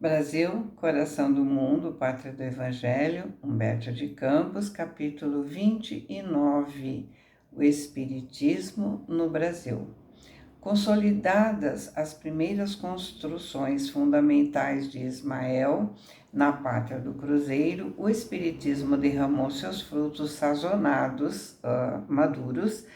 Brasil, Coração do Mundo, Pátria do Evangelho, Humberto de Campos, capítulo 29, o Espiritismo no Brasil. Consolidadas as primeiras construções fundamentais de Ismael na Pátria do Cruzeiro, o Espiritismo derramou seus frutos sazonados, maduros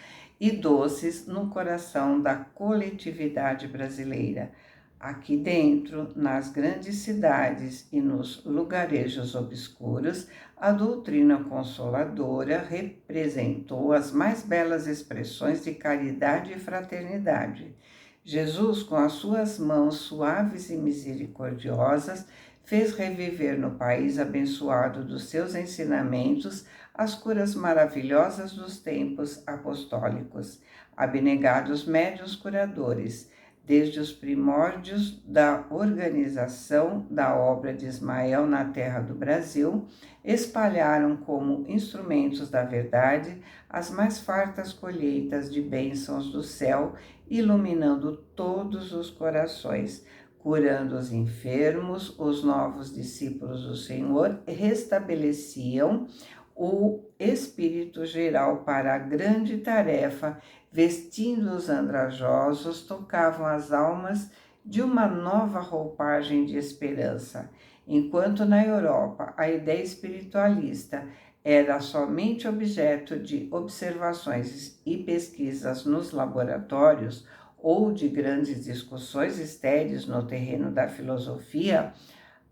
e doces no coração da coletividade brasileira. Aqui dentro, nas grandes cidades e nos lugarejos obscuros, a doutrina consoladora representou as mais belas expressões de caridade e fraternidade. Jesus, com as suas mãos suaves e misericordiosas, fez reviver no país abençoado dos seus ensinamentos as curas maravilhosas dos tempos apostólicos. Abnegados médiuns curadores, desde os primórdios da organização da obra de Ismael na terra do Brasil, espalharam como instrumentos da verdade as mais fartas colheitas de bênçãos do céu, iluminando todos os corações, curando os enfermos. Os novos discípulos do Senhor restabeleciam o espírito geral para a grande tarefa, vestindo os andrajosos, tocavam as almas de uma nova roupagem de esperança. Enquanto na Europa a ideia espiritualista era somente objeto de observações e pesquisas nos laboratórios ou de grandes discussões estéreis no terreno da filosofia,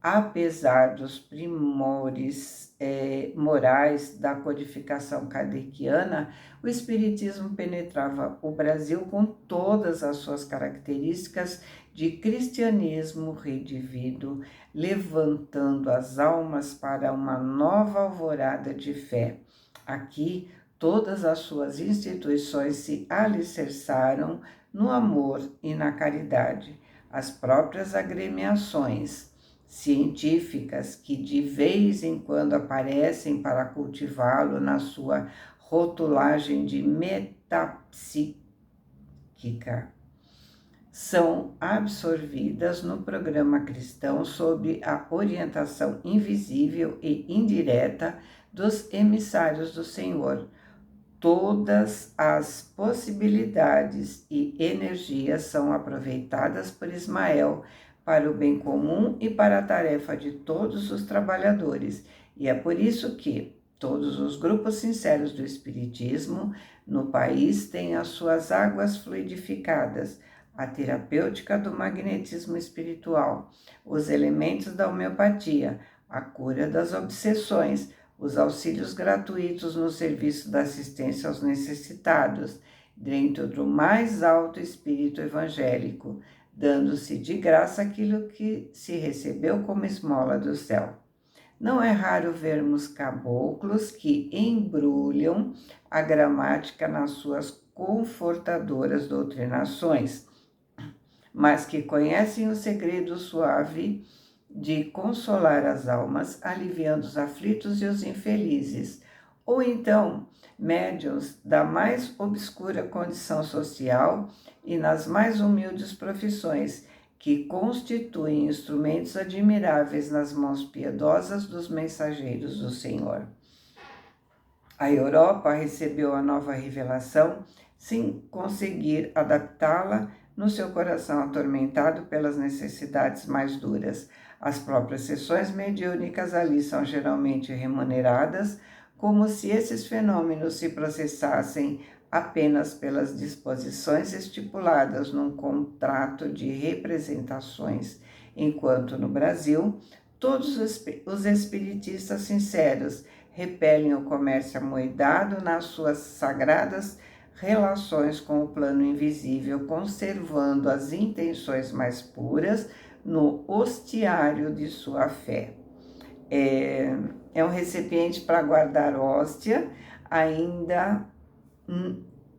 apesar dos primores morais da codificação kardeciana, o Espiritismo penetrava o Brasil com todas as suas características de cristianismo redivido, levantando as almas para uma nova alvorada de fé. Aqui, todas as suas instituições se alicerçaram no amor e na caridade. As próprias agremiações científicas que de vez em quando aparecem para cultivá-lo na sua rotulagem de metapsíquica, são absorvidas no programa cristão sob a orientação invisível e indireta dos emissários do Senhor. Todas as possibilidades e energias são aproveitadas por Ismael para o bem comum e para a tarefa de todos os trabalhadores. E é por isso que todos os grupos sinceros do Espiritismo no país têm as suas águas fluidificadas, a terapêutica do magnetismo espiritual, os elementos da homeopatia, a cura das obsessões, os auxílios gratuitos no serviço da assistência aos necessitados, dentro do mais alto espírito evangélico, dando-se de graça aquilo que se recebeu como esmola do céu. Não é raro vermos caboclos que embrulham a gramática nas suas confortadoras doutrinações, mas que conhecem o segredo suave de consolar as almas, aliviando os aflitos e os infelizes, ou então médiuns da mais obscura condição social e nas mais humildes profissões, que constituem instrumentos admiráveis nas mãos piedosas dos mensageiros do Senhor. A Europa recebeu a nova revelação sem conseguir adaptá-la no seu coração atormentado pelas necessidades mais duras. As próprias sessões mediúnicas ali são geralmente remuneradas, como se esses fenômenos se processassem apenas pelas disposições estipuladas num contrato de representações, enquanto no Brasil, todos os espiritistas sinceros repelem o comércio amoedado nas suas sagradas relações com o plano invisível, conservando as intenções mais puras no hostiário de sua fé. É um recipiente para guardar hóstia, ainda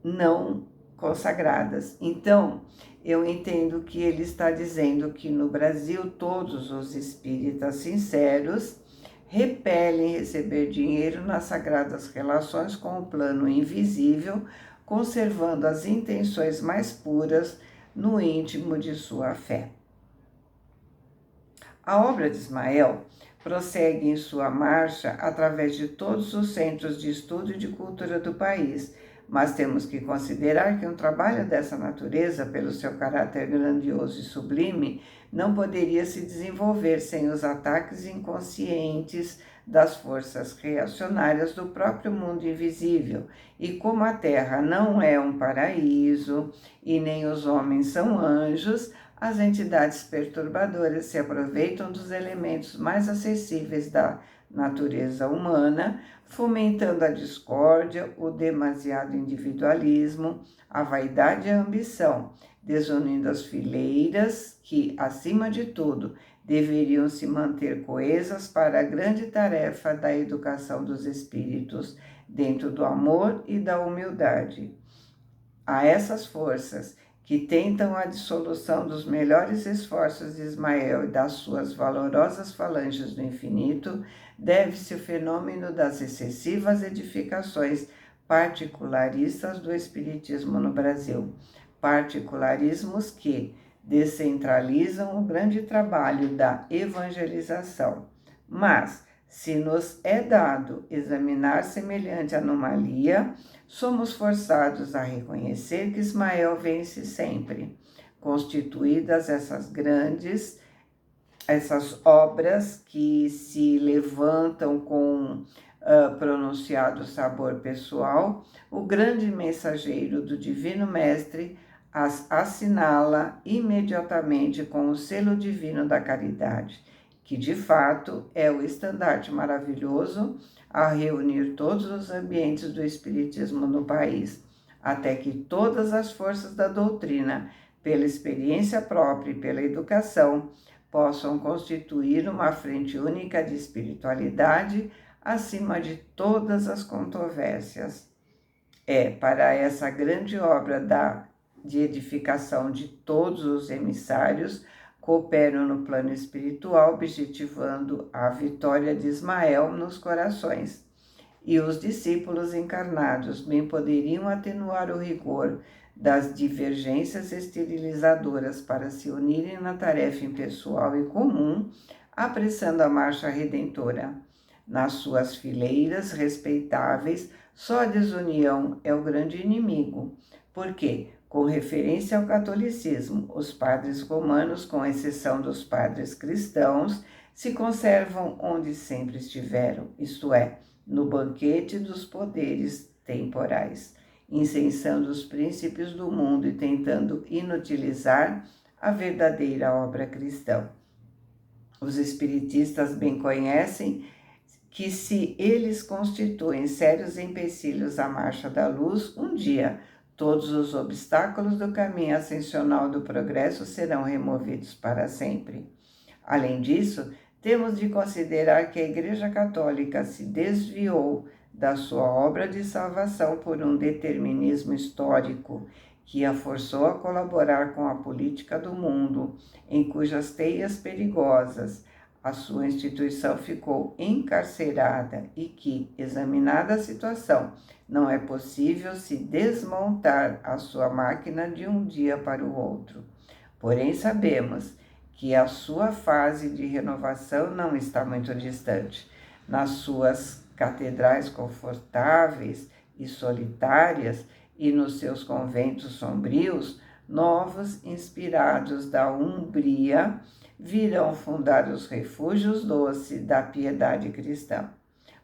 não consagradas. Então, eu entendo que ele está dizendo que no Brasil todos os espíritas sinceros repelem receber dinheiro nas sagradas relações com o plano invisível, conservando as intenções mais puras no íntimo de sua fé. A obra de Ismael prossegue em sua marcha através de todos os centros de estudo e de cultura do país, mas temos que considerar que um trabalho dessa natureza, pelo seu caráter grandioso e sublime, não poderia se desenvolver sem os ataques inconscientes das forças reacionárias do próprio mundo invisível. E como a Terra não é um paraíso e nem os homens são anjos, as entidades perturbadoras se aproveitam dos elementos mais acessíveis da natureza humana, fomentando a discórdia, o demasiado individualismo, a vaidade e a ambição, desunindo as fileiras que, acima de tudo, deveriam se manter coesas para a grande tarefa da educação dos espíritos, dentro do amor e da humildade. A essas forças que tentam a dissolução dos melhores esforços de Ismael e das suas valorosas falanges do infinito, deve-se o fenômeno das excessivas edificações particularistas do Espiritismo no Brasil. Particularismos que descentralizam o grande trabalho da evangelização. Mas, se nos é dado examinar semelhante anomalia, somos forçados a reconhecer que Ismael vence sempre. Constituídas essas obras que se levantam com pronunciado sabor pessoal, o grande mensageiro do Divino Mestre as assinala imediatamente com o selo divino da caridade, que de fato é o estandarte maravilhoso a reunir todos os ambientes do Espiritismo no país, até que todas as forças da doutrina, pela experiência própria e pela educação, possam constituir uma frente única de espiritualidade acima de todas as controvérsias. É para essa grande obra de edificação de todos os emissários, cooperam no plano espiritual, objetivando a vitória de Ismael nos corações. E os discípulos encarnados bem poderiam atenuar o rigor das divergências esterilizadoras para se unirem na tarefa impessoal e comum, apressando a marcha redentora. Nas suas fileiras respeitáveis, só a desunião é o grande inimigo, porque, com referência ao catolicismo, os padres romanos, com exceção dos padres cristãos, se conservam onde sempre estiveram, isto é, no banquete dos poderes temporais, incensando os príncipes do mundo e tentando inutilizar a verdadeira obra cristã. Os espiritistas bem conhecem que, se eles constituem sérios empecilhos à marcha da luz, um dia todos os obstáculos do caminho ascensional do progresso serão removidos para sempre. Além disso, temos de considerar que a Igreja Católica se desviou da sua obra de salvação por um determinismo histórico que a forçou a colaborar com a política do mundo, em cujas teias perigosas a sua instituição ficou encarcerada e que, examinada a situação, não é possível se desmontar a sua máquina de um dia para o outro. Porém, sabemos que a sua fase de renovação não está muito distante. Nas suas catedrais confortáveis e solitárias e nos seus conventos sombrios, novos inspirados da Umbria virão fundar os refúgios doces da piedade cristã.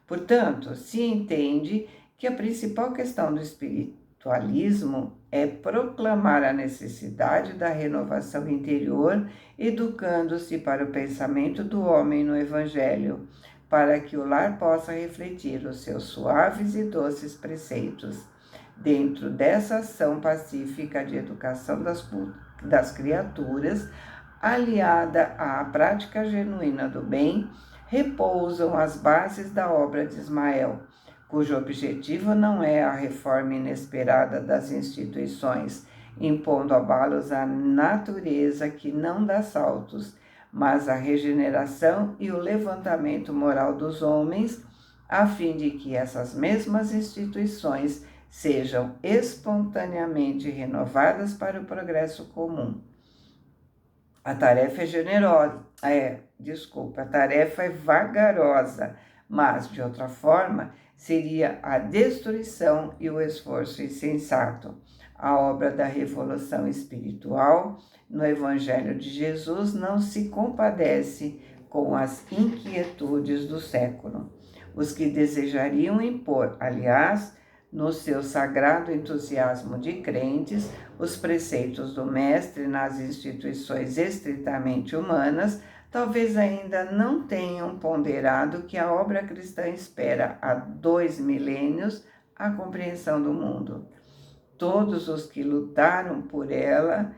Portanto, se entende que a principal questão do espiritualismo é proclamar a necessidade da renovação interior, educando-se para o pensamento do homem no Evangelho, para que o lar possa refletir os seus suaves e doces preceitos. Dentro dessa ação pacífica de educação das criaturas, aliada à prática genuína do bem, repousam as bases da obra de Ismael, cujo objetivo não é a reforma inesperada das instituições, impondo abalos à natureza que não dá saltos, mas a regeneração e o levantamento moral dos homens, a fim de que essas mesmas instituições sejam espontaneamente renovadas para o progresso comum. A tarefa é generosa, a tarefa é vagarosa, mas, de outra forma, seria a destruição e o esforço insensato. A obra da revolução espiritual no Evangelho de Jesus não se compadece com as inquietudes do século. Os que desejariam impor, aliás, no seu sagrado entusiasmo de crentes, os preceitos do Mestre nas instituições estritamente humanas, talvez ainda não tenham ponderado que a obra cristã espera há 2 milênios a compreensão do mundo. Todos os que lutaram por ela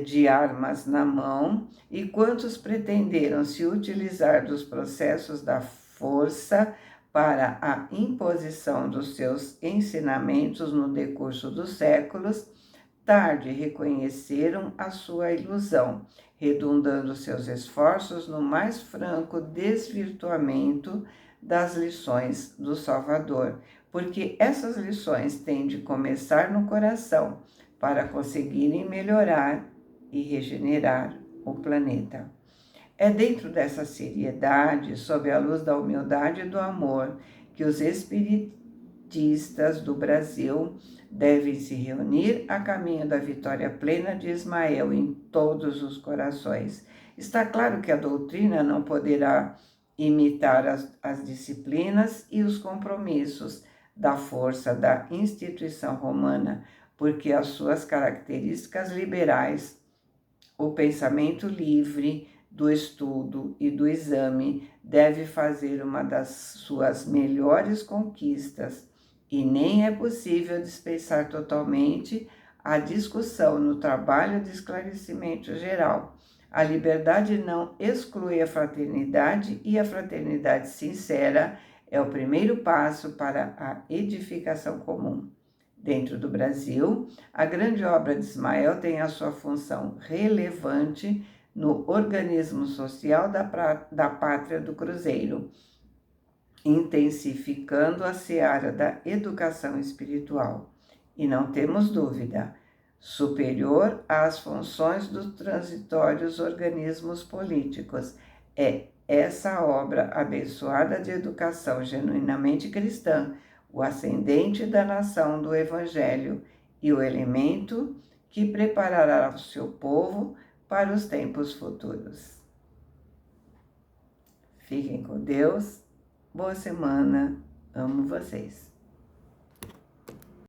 de armas na mão e quantos pretenderam se utilizar dos processos da força para a imposição dos seus ensinamentos no decurso dos séculos, tarde reconheceram a sua ilusão, redundando seus esforços no mais franco desvirtuamento das lições do Salvador, porque essas lições têm de começar no coração para conseguirem melhorar e regenerar o planeta. É dentro dessa seriedade, sob a luz da humildade e do amor, que os espiritistas do Brasil devem se reunir a caminho da vitória plena de Ismael em todos os corações. Está claro que a doutrina não poderá imitar as disciplinas e os compromissos da força da instituição romana, porque as suas características liberais, o pensamento livre do estudo e do exame, deve fazer uma das suas melhores conquistas, e nem é possível dispensar totalmente a discussão no trabalho de esclarecimento geral. A liberdade não exclui a fraternidade, e a fraternidade sincera é o primeiro passo para a edificação comum. Dentro do Brasil, a grande obra de Ismael tem a sua função relevante no organismo social da Pátria do Cruzeiro, intensificando a seara da educação espiritual. E não temos dúvida, superior às funções dos transitórios organismos políticos. É essa obra abençoada de educação genuinamente cristã, o ascendente da nação do Evangelho e o elemento que preparará o seu povo para os tempos futuros. Fiquem com Deus, boa semana, amo vocês.